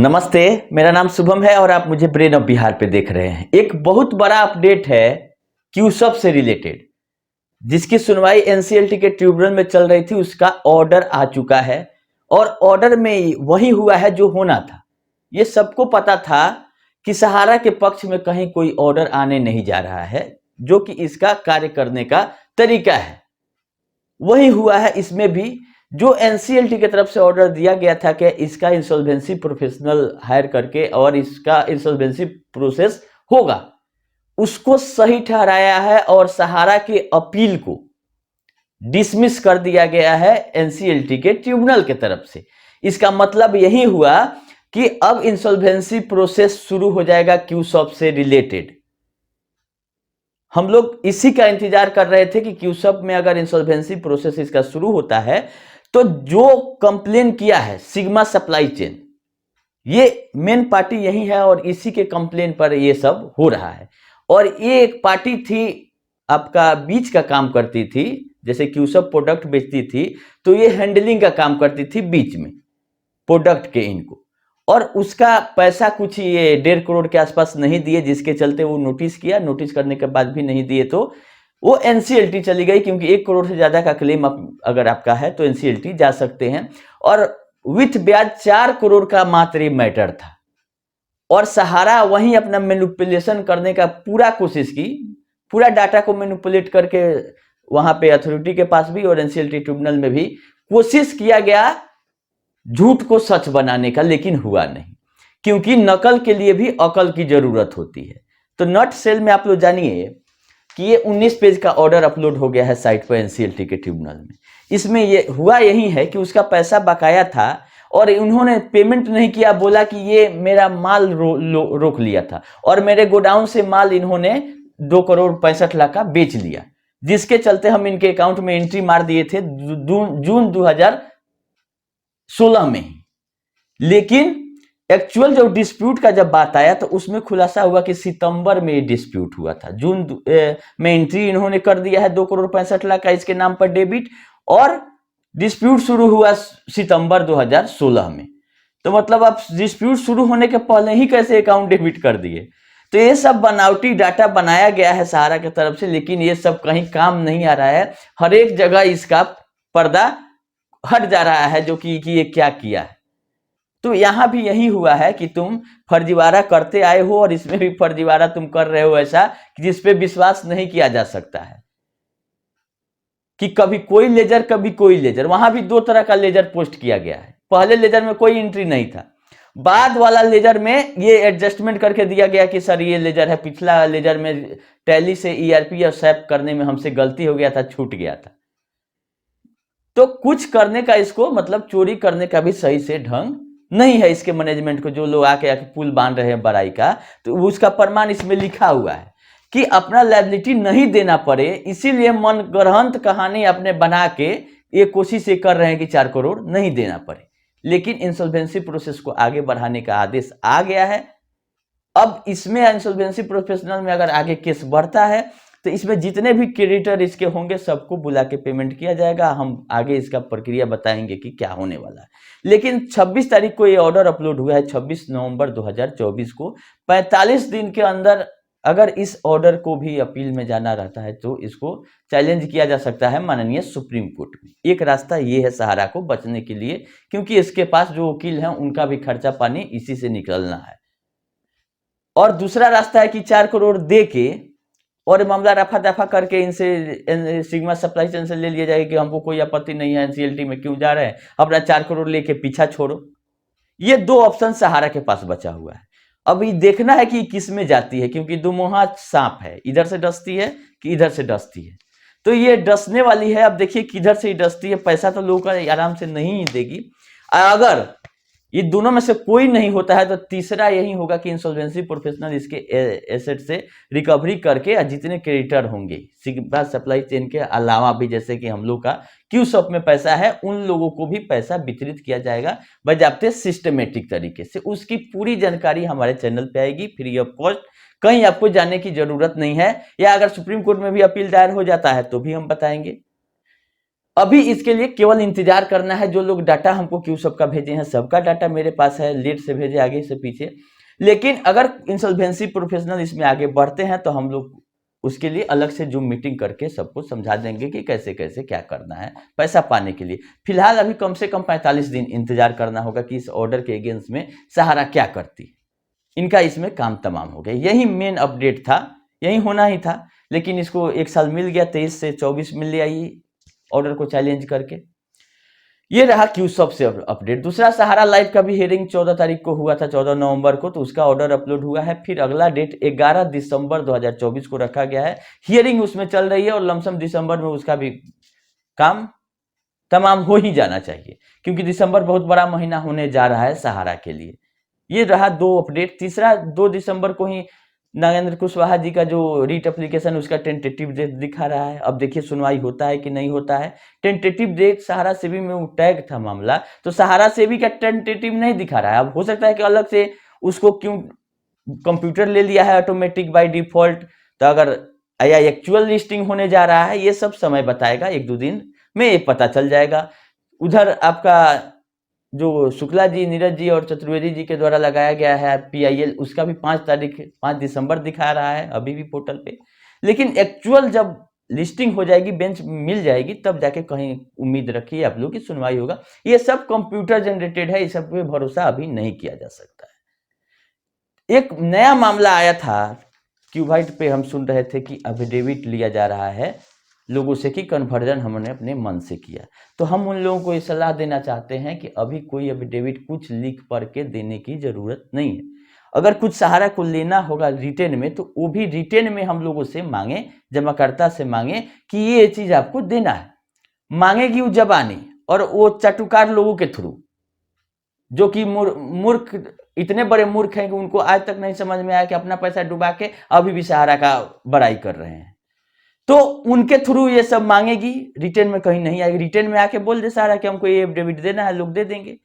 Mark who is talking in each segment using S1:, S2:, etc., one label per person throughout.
S1: नमस्ते, मेरा नाम शुभम है और आप मुझे ब्रेन ऑफ बिहार पे देख रहे हैं। एक बहुत बड़ा अपडेट है क्यूसब से रिलेटेड, जिसकी सुनवाई एनसीएलटी के ट्रिब्यूनल में चल रही थी। उसका ऑर्डर आ चुका है और ऑर्डर में वही हुआ है जो होना था। ये सबको पता था कि सहारा के पक्ष में कहीं कोई ऑर्डर आने नहीं जा रहा है, जो कि इसका कार्य करने का तरीका है वही हुआ है। इसमें भी जो एनसीएलटी की तरफ से ऑर्डर दिया गया था कि इसका इंसॉल्वेंसी प्रोफेशनल हायर करके और इसका इंसॉल्वेंसी प्रोसेस होगा, उसको सही ठहराया है और सहारा के अपील को डिसमिस कर दिया गया है एनसीएलटी के ट्रिब्यूनल के तरफ से। इसका मतलब यही हुआ कि अब इंसॉल्वेंसी प्रोसेस शुरू हो जाएगा क्यूसब से रिलेटेड। हम लोग इसी का इंतजार कर रहे थे कि क्यूसब में अगर इंसॉल्वेंसी प्रोसेस इसका शुरू होता है तो जो कंप्लेन किया है सिग्मा सप्लाई चेन, ये मेन पार्टी यही है और इसी के कंप्लेन पर ये सब हो रहा है। और ये एक पार्टी थी आपका बीच का काम करती थी, जैसे क्यूसब प्रोडक्ट बेचती थी तो ये हैंडलिंग का काम करती थी बीच में प्रोडक्ट के इनको, और उसका पैसा कुछ ये 1.5 करोड़ के आसपास नहीं दिए, जिसके चलते वो नोटिस किया। नोटिस करने के बाद भी नहीं दिए तो वो एनसीएलटी चली गई, क्योंकि 1 करोड़ से ज्यादा का क्लेम अगर आपका है तो एनसीएलटी जा सकते हैं। और विथ ब्याज 4 करोड़ का मात्र मैटर था और सहारा वहीं अपना मैनिपुलेशन करने का पूरा कोशिश की, पूरा डाटा को मैनिपुलेट करके वहां पे अथॉरिटी के पास भी और एनसीएलटी ट्रिब्यूनल में भी कोशिश किया गया झूठ को सच बनाने का, लेकिन हुआ नहीं, क्योंकि नकल के लिए भी अकल की जरूरत होती है। तो नट सेल में आप लोग जानिए कि ये 19 पेज का ऑर्डर अपलोड हो गया है साइट पर एनसीएलटी के ट्रिब्यूनल में। इसमें ये हुआ यही है कि उसका पैसा बकाया था और उन्होंने पेमेंट नहीं किया, बोला कि ये मेरा माल रोक लिया था और मेरे गोडाउन से माल इन्होंने 2 करोड़ 65 लाख का बेच लिया, जिसके चलते हम इनके अकाउंट में एंट्री मार दिए थे जून 2016 में ही। लेकिन एक्चुअल जो डिस्प्यूट का जब बात आया तो उसमें खुलासा हुआ कि सितंबर में डिस्प्यूट हुआ था। जून में एंट्री इन्होंने कर दिया है 2 करोड़ 65 लाख का इसके नाम पर डेबिट, और डिस्प्यूट शुरू हुआ सितंबर 2016 में। तो मतलब आप डिस्प्यूट शुरू होने के पहले ही कैसे अकाउंट डेबिट कर दिए? तो ये सब बनावटी डाटा बनाया गया है सहारा की तरफ से, लेकिन ये सब कहीं काम नहीं आ रहा है। हर एक जगह इसका पर्दा हट जा रहा है जो कि ये क्या किया है। तो यहां भी यही हुआ है कि तुम फर्जीवाड़ा करते आए हो और इसमें भी फर्जीवाड़ा तुम कर रहे हो ऐसा कि जिसपे विश्वास नहीं किया जा सकता है, कि कभी कोई लेजर कभी कोई लेजर। वहां भी 2 तरह का लेजर पोस्ट किया गया है। पहले लेजर में कोई एंट्री नहीं था, बाद वाला लेजर में ये एडजस्टमेंट करके दिया गया कि सर ये लेजर है, पिछला लेजर में टैली से ईआरपी और सैप करने में हमसे गलती हो गया था, छूट गया था। तो कुछ करने का इसको मतलब चोरी करने का भी सही से ढंग नहीं है इसके मैनेजमेंट को। जो लोग आके पुल बांध रहे हैं बड़ाई का, तो उसका प्रमाण इसमें लिखा हुआ है कि अपना लायबिलिटी नहीं देना पड़े, इसीलिए मन गढ़ंत कहानी अपने बना के ये कोशिश ये कर रहे हैं कि 4 करोड़ नहीं देना पड़े। लेकिन इंसॉल्वेंसी प्रोसेस को आगे बढ़ाने का आदेश आ गया है। अब इसमें इंसॉल्वेंसी प्रोफेशनल में अगर आगे केस बढ़ता है तो इसमें जितने भी क्रेडिटर इसके होंगे सबको बुला के पेमेंट किया जाएगा। हम आगे इसका प्रक्रिया बताएंगे कि क्या होने वाला है। लेकिन 26 तारीख को ये ऑर्डर अपलोड हुआ है, 26 नवंबर 2024 को। 45 दिन के अंदर अगर इस ऑर्डर को भी अपील में जाना रहता है तो इसको चैलेंज किया जा सकता है माननीय सुप्रीम कोर्ट में। एक रास्ता ये है सहारा को बचने के लिए, क्योंकि इसके पास जो वकील हैं उनका भी खर्चा पानी इसी से निकलना है। और दूसरा रास्ता है कि 4 करोड़ दे के और मामला रफा दफा करके इनसे सिग्मा सप्लाई चेन से ले लिया जाएगा कि हमको कोई आपत्ति नहीं है, एनसीएलटी में क्यों जा रहे हैं, अपना 4 करोड़ लेके पीछा छोड़ो। ये 2 ऑप्शन सहारा के पास बचा हुआ है। अब ये देखना है कि किस में जाती है, क्योंकि दुमुहा सांप है, इधर से डसती है कि इधर से डसती है। तो ये डसने वाली है। अब देखिए किधर से डसती है। पैसा तो लोगों का आराम से नहीं देगी। अगर ये दोनों में से कोई नहीं होता है तो तीसरा यही होगा कि इंसॉल्वेंसी प्रोफेशनल इसके एसेट से रिकवरी करके जितने क्रेडिटर होंगे सिग्मा सप्लाई चेन के अलावा भी, जैसे कि हम लोग का क्यूसब में पैसा है, उन लोगों को भी पैसा वितरित किया जाएगा बजाते सिस्टमेटिक तरीके से। उसकी पूरी जानकारी हमारे चैनल पे आएगी फ्री ऑफ कॉस्ट, कहीं आपको जाने की जरूरत नहीं है। या अगर सुप्रीम कोर्ट में भी अपील दायर हो जाता है तो भी हम बताएंगे। अभी इसके लिए केवल इंतजार करना है। जो लोग डाटा हमको क्यू सब का भेजे हैं, सबका डाटा मेरे पास है, लेट से भेजे, आगे से पीछे। लेकिन अगर इंसॉल्वेंसी प्रोफेशनल इसमें आगे बढ़ते हैं तो हम लोग उसके लिए अलग से जूम मीटिंग करके सबको समझा देंगे कि कैसे कैसे क्या करना है पैसा पाने के लिए। फिलहाल अभी कम से कम 45 दिन इंतजार करना होगा कि इस ऑर्डर के अगेंस्ट में सहारा क्या करती। इनका इसमें काम तमाम हो गया। यही मेन अपडेट था, यही होना ही था। लेकिन इसको 1 साल मिल गया, 23 से 24 मिल गया ये ऑर्डर को चैलेंज करके। ये रहा क्यूसॉफ्ट से अपडेट। दूसरा, सहारा लाइव का भी हियरिंग 14 तारीख को हुआ था, 14 नवंबर को, तो उसका ऑर्डर अपलोड हुआ है। फिर अगला डेट 11 दिसंबर 2024 को रखा गया है। हियरिंग उसमें चल रही है और लमसम दिसंबर में उसका भी काम तमाम हो ही जाना चाहिए, क्योंकि दिसंबर बहुत बड़ा महीना होने जा रहा है सहारा के लिए। ये रहा 2 अपडेट। तीसरा, 2 दिसंबर को ही नागेंद्र कुशवाहा जी का जो रीट एप्लीकेशन उसका टेंटेटिव डेट दिखा रहा है। अब देखिए सुनवाई होता है कि नहीं होता है। टेंटेटिव डेट सहारा सेबी में टैग था मामला, तो सहारा सेबी का टेंटेटिव नहीं दिखा रहा है। अब हो सकता है कि अलग से उसको क्यों कंप्यूटर ले लिया है ऑटोमेटिक बाय डिफॉल्ट। तो अगर या एक्चुअल लिस्टिंग होने जा रहा है, ये सब समय बताएगा, 1-2 दिन में ये पता चल जाएगा। उधर आपका जो शुक्ला जी, नीरज जी और चतुर्वेदी जी के द्वारा लगाया गया है PIL, उसका भी 5 दिसंबर दिखा रहा है अभी भी पोर्टल पे। लेकिन एक्चुअल जब लिस्टिंग हो जाएगी, बेंच मिल जाएगी, तब जाके कहीं उम्मीद रखिए आप लोग की सुनवाई होगा। ये सब कंप्यूटर जनरेटेड है, इस सब पे भरोसा अभी नहीं किया जा सकता है। एक नया मामला आया था क्यूबाइट पे, हम सुन रहे थे कि एफिडेविट लिया जा रहा है लोगों से कि कन्वर्जन हमने अपने मन से किया। तो हम उन लोगों को ये सलाह देना चाहते हैं कि अभी कोई एफिडेविट कुछ लिख पढ़ के देने की जरूरत नहीं है। अगर कुछ सहारा को लेना होगा रिटेन में, तो वो भी रिटेन में हम लोगों से मांगे, जमाकर्ता से मांगे कि ये चीज आपको देना है। मांगेगी वो जबानी और वो चटुकार लोगों के थ्रू, जो कि मूर्ख, इतने बड़े मूर्ख हैं कि उनको आज तक नहीं समझ में आया कि अपना पैसा डुबा के अभी भी सहारा का बड़ाई कर रहे हैं। तो उनके थ्रू ये सब मांगेगी, रिटेन में कहीं नहीं आएगी। रिटेन में आके बोल दे सहारा कि हमको ये एफिडेविट देना है, लोग दे देंगे।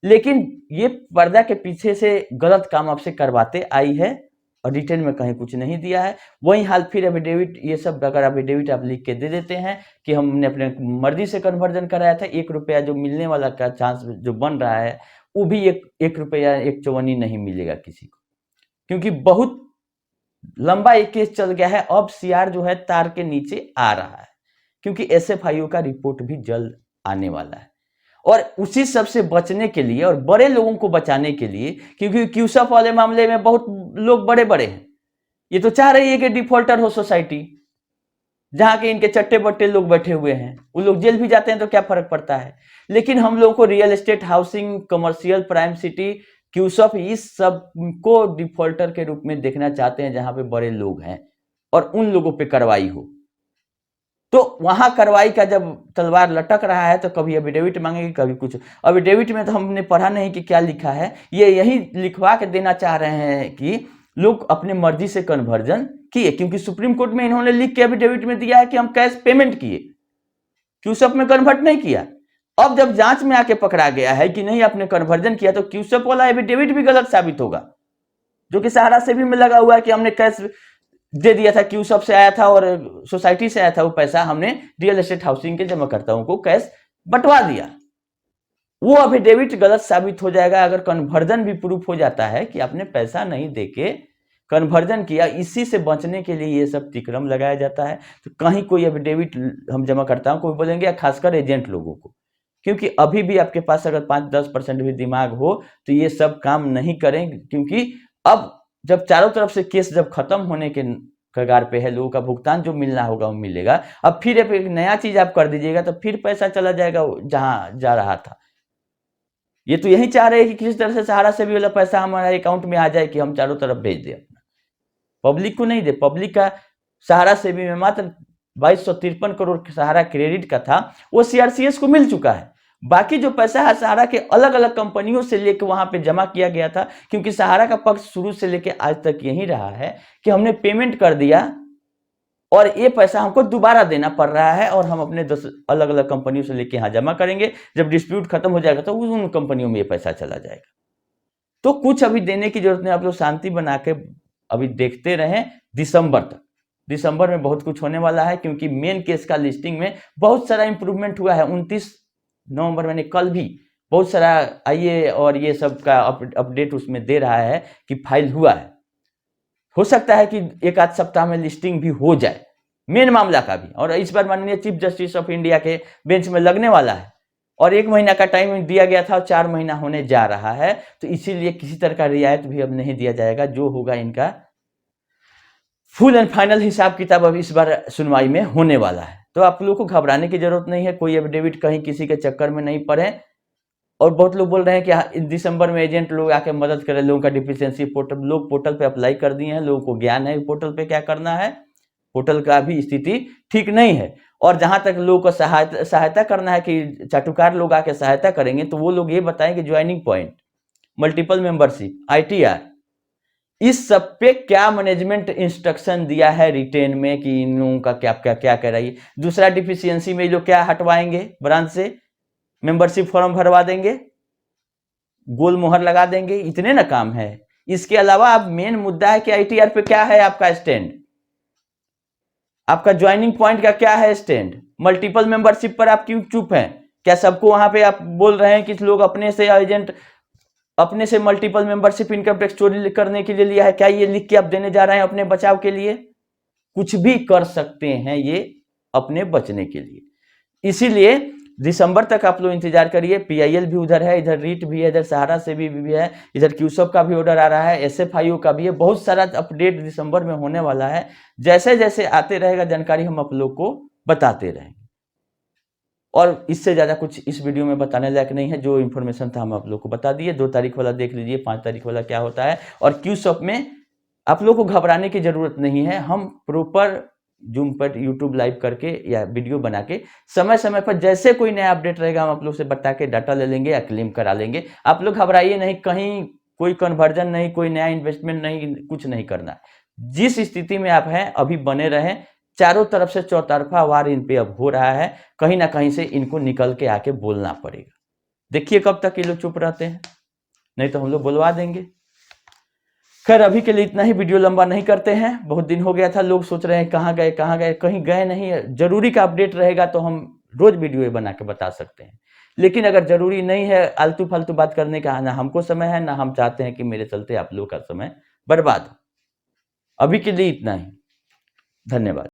S1: लेकिन ये पर्दा के पीछे से गलत काम आपसे करवाते आई है और रिटेन में कहीं कुछ नहीं दिया है। वही हाल फिर एफिडेविट, ये सब अगर एफिडेविट आप लिख के दे देते हैं कि हमने अपने मर्जी से कन्वर्जन कराया था, 1 रुपया जो मिलने वाला का चांस जो बन रहा है, वो भी 1 रुपया 1 चौवन्नी नहीं मिलेगा किसी को, क्योंकि बहुत लंबा एक केस चल गया है। अब CR जो है तार के नीचे आ रहा है, क्योंकि SFIO का रिपोर्ट भी जल्द आने वाला है। और उसी सब से बचने के लिए और बड़े लोगों को बचाने के लिए, क्योंकि क्यूसअप वाले मामले में बहुत लोग बड़े बड़े हैं, ये तो चाह रही है कि डिफॉल्टर हो सोसाइटी, जहां के इनके चट्टे बट्टे लोग बैठे हुए हैं, वो लोग जेल भी जाते हैं तो क्या फर्क पड़ता है। लेकिन हम लोगों को real estate, housing, commercial, prime city, क्यूसअप, इस सब को डिफॉल्टर के रूप में देखना चाहते हैं, जहां पे बड़े लोग हैं और उन लोगों पे कार्रवाई हो। तो वहां कार्रवाई का जब तलवार लटक रहा है तो कभी एफिडेविट मांगेगी, कभी कुछ। एफिडेविट में तो हमने पढ़ा नहीं कि क्या लिखा है, ये यही लिखवा के देना चाह रहे हैं कि लोग अपने मर्जी से कन्वर्जन किए, क्योंकि सुप्रीम कोर्ट में इन्होंने लिख के एफिडेविट में दिया है कि हम कैश पेमेंट किए, क्यूसअप में कन्वर्ट नहीं किया। अब जब जांच में आके पकड़ा गया है कि नहीं आपने कन्वर्जन किया, तो क्यूसअप वाला एफिडेविट भी गलत साबित होगा, जो कि सहारा सेबी में लगा हुआ है कि हमने कैश दे दिया था, क्यूसअप से आया था और सोसाइटी से आया था वो पैसा, हमने रियल एस्टेट हाउसिंग के जमाकर्ताओं को कैश बंटवा दिया। वो एफिडेविट गलत साबित हो जाएगा अगर कन्वर्जन भी प्रूफ हो जाता है कि आपने पैसा नहीं देके कन्वर्जन किया। इसी से बचने के लिए ये सब तिक्रम लगाया जाता है। तो कहीं कोई एफिडेविट हम जमाकर्ताओं को भी बोलेंगे, या खासकर एजेंट लोगों को, क्योंकि अभी भी आपके पास अगर 5-10% भी दिमाग हो तो ये सब काम नहीं करें, क्योंकि अब जब चारों तरफ से केस जब खत्म होने के कगार पे है, लोगों का भुगतान जो मिलना होगा वो मिलेगा। अब फिर एक नया चीज आप कर दीजिएगा तो फिर पैसा चला जाएगा जहां जा रहा था। ये तो यही चाह रहे हैं कि किसी तरह से सहारा से भी वाला पैसा हमारे अकाउंट में आ जाए कि हम चारों तरफ भेज दें अपना, पब्लिक को नहीं दे। पब्लिक का सहारा से भी में मात्र 2253 करोड़ सहारा क्रेडिट का था, वो CRCS को मिल चुका है। बाकी जो पैसा है सहारा के अलग अलग कंपनियों से लेकर वहां पे जमा किया गया था, क्योंकि सहारा का पक्ष शुरू से लेकर आज तक यही रहा है कि हमने पेमेंट कर दिया और ये पैसा हमको दोबारा देना पड़ रहा है, और हम अपने 10 अलग अलग कंपनियों से लेके यहाँ जमा करेंगे। जब डिस्प्यूट खत्म हो जाएगा तो उन कंपनियों में ये पैसा चला जाएगा। तो कुछ अभी देने की जरूरत नहीं, आप लोग शांति बना के अभी देखते रहें दिसंबर तक। दिसंबर में बहुत कुछ होने वाला है, क्योंकि मेन केस का लिस्टिंग में बहुत सारा इंप्रूवमेंट हुआ है। 29 नवंबर मैंने कल भी बहुत सारा आईए और ये सब का अपडेट उसमें दे रहा है कि फाइल हुआ है। हो सकता है कि एक आध सप्ताह में लिस्टिंग भी हो जाए मेन मामला का भी, और इस बार माननीय चीफ जस्टिस ऑफ इंडिया के बेंच में लगने वाला है, और 1 महीना का टाइम दिया गया था और 4 महीना होने जा रहा है, तो इसीलिए किसी तरह का रियायत भी अब नहीं दिया जाएगा। जो होगा इनका फुल एंड फाइनल हिसाब किताब अब इस बार सुनवाई में होने वाला है। तो आप लोगों को घबराने की जरूरत नहीं है, कोई एफिडेविट कहीं किसी के चक्कर में नहीं पड़े। और बहुत लोग बोल रहे हैं कि दिसंबर में एजेंट लोग आके मदद करें लोगों का डिफिशियंसी पोर्टल, लोग पोर्टल पे अप्लाई कर दिए हैं, लोगों को ज्ञान है पोर्टल पे क्या करना है, पोर्टल का भी स्थिति ठीक नहीं है। और जहां तक लोगों को सहायता करना है कि चाटुकार लोग आके सहायता करेंगे, तो वो लोग ये बताएं कि joining point, multiple membership, ITR, इस सब पे क्या मैनेजमेंट इंस्ट्रक्शन दिया है रिटेन में कि इन लोगों का क्या क्या क्या कह रही है। दूसरा डिफिशियंसी में जो क्या हटवाएंगे ब्रांच से, मेंबरशिप फॉर्म भरवा देंगे, गोल मोहर लगा देंगे, इतने ना काम है। इसके अलावा अब मेन मुद्दा है कि ITR पे क्या है आपका स्टैंड, आपका ज्वाइनिंग पॉइंट का क्या है स्टैंड, मल्टीपल मेंबरशिप पर आप क्यों चुप हैं? क्या सबको वहां पे आप बोल रहे हैं कि लोग अपने से एजेंट अपने से मल्टीपल मेंबरशिप इनकम टैक्स चोरी करने के लिए लिया है? क्या ये लिख के आप देने जा रहे हैं अपने बचाव के लिए? कुछ भी कर सकते हैं ये अपने बचने के लिए। इसीलिए दिसंबर तक आप लोग इंतजार करिए। PIL भी उधर है, इधर रीट भी है, इधर सहारा से भी है, इधर क्यूसब का भी ऑर्डर आ रहा है, SFIO का भी है। बहुत सारा अपडेट दिसंबर में होने वाला है। जैसे जैसे आते रहेगा जानकारी हम आप लोग को बताते रहेंगे, और इससे ज्यादा कुछ इस वीडियो में बताने लायक नहीं है। जो इन्फॉर्मेशन था हम आप लोग को बता दिए। 2 तारीख वाला देख लीजिए, 5 तारीख वाला क्या होता है। और क्यूसब में आप लोग को घबराने की जरूरत नहीं है। हम प्रॉपर जूम पर यूट्यूब लाइव करके या वीडियो बना के समय समय पर जैसे कोई नया अपडेट रहेगा हम आप लोग से बता के डाटा ले लेंगे या क्लेम करा लेंगे। आप लोग घबराइए नहीं, कहीं कोई कन्वर्जन नहीं, कोई नया इन्वेस्टमेंट नहीं, कुछ नहीं करना। जिस स्थिति में आप हैं अभी बने रहें। चारों तरफ से चौतरफा वार इन पे अब हो रहा है, कहीं ना कहीं से इनको निकल के आके बोलना पड़ेगा। देखिए कब तक ये लोग चुप रहते हैं, नहीं तो हम लोग बुलवा देंगे। खैर अभी के लिए इतना ही, वीडियो लंबा नहीं करते हैं। बहुत दिन हो गया था, लोग सोच रहे हैं कहाँ गए कहाँ गए, कहीं गए नहीं है। जरूरी का अपडेट रहेगा तो हम रोज वीडियो बना के बता सकते हैं, लेकिन अगर जरूरी नहीं है, आलतू फालतू बात करने का ना हमको समय है, ना हम चाहते हैं कि मेरे चलते आप लोग का समय बर्बाद हो। अभी के लिए इतना ही, धन्यवाद।